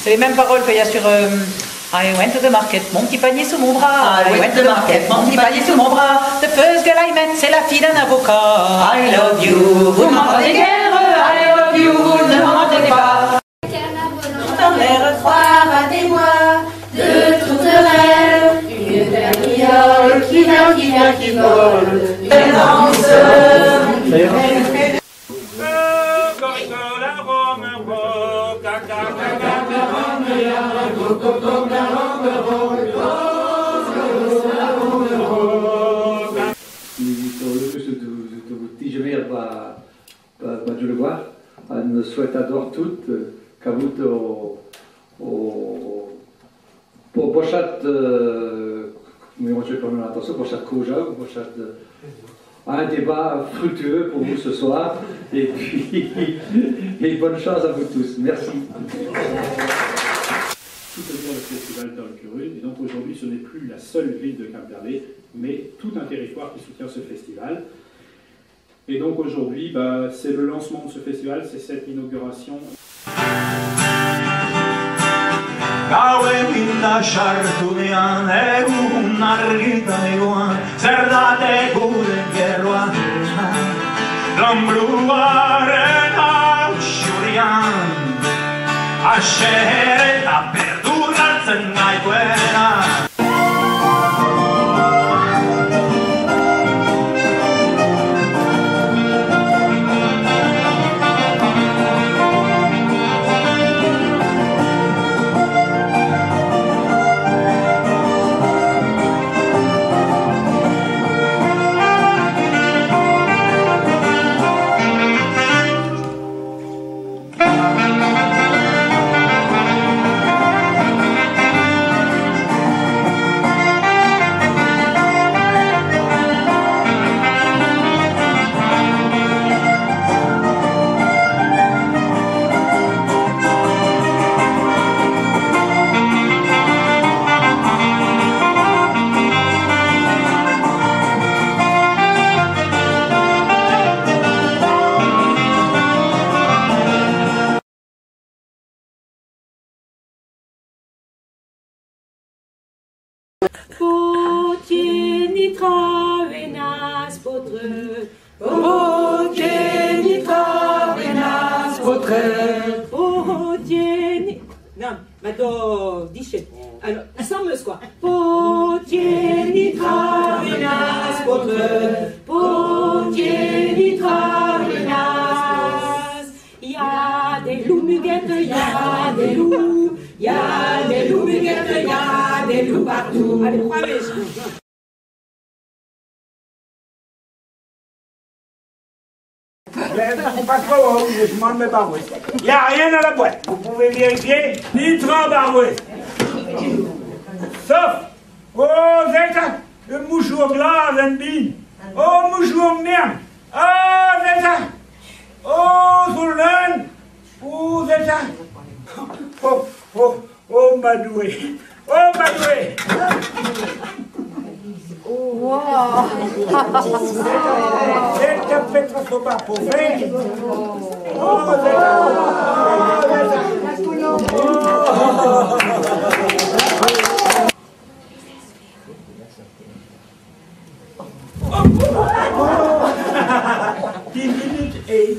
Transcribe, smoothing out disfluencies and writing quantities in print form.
C'est les mêmes paroles qu'il y a sur I went to the market, mon petit panier sous mon bras. I went to the market, mon petit panier sous mon bras. The first girl I met, c'est la fille d'un avocat. I love you, vous m'entendez guère. I love you, vous ne m'entendez pas. Dans l'air froid à des bois de tourterelles, une perriole qui vole, elle danse. An souhaitador tout kavout o bochat bochat koja, bochat un débat fructueux pour vous ce soir et puis et bonne chance à vous tous. Merci. Soutenir le festival d'Olkerud, et donc aujourd'hui ce n'est plus la seule ville de Quimperlé, mais tout un territoire qui soutient ce festival. Et donc aujourd'hui, c'est le lancement de ce festival, c'est cette inauguration. Potienitra venas potre, potienitra venas potre, potieni... Non, maintenant, dis-je. Alors, ensemble, quoi. Potienitra venas potre, potienitra venas. Il y a des loups muguettes, il y a des loups. Il y a des loups muguettes, il y a des loups partout. Allez, croyez. Pas trop, je m'en mets pas. Il n'y a rien à la boîte. Vous pouvez vérifier. Ni 30 barouets. Sauf, oh, c'est ça, le mouchoir glace, un bin. Oh, mouchoir merde. Oh, c'est ça. Oh, sur l'âne. Oh, c'est ça. Oh, Madoué. Oh, Madoué. Wow. C'est un peu trop bas pour faire. Oh, c'est ça. Oh, 10 minutes et...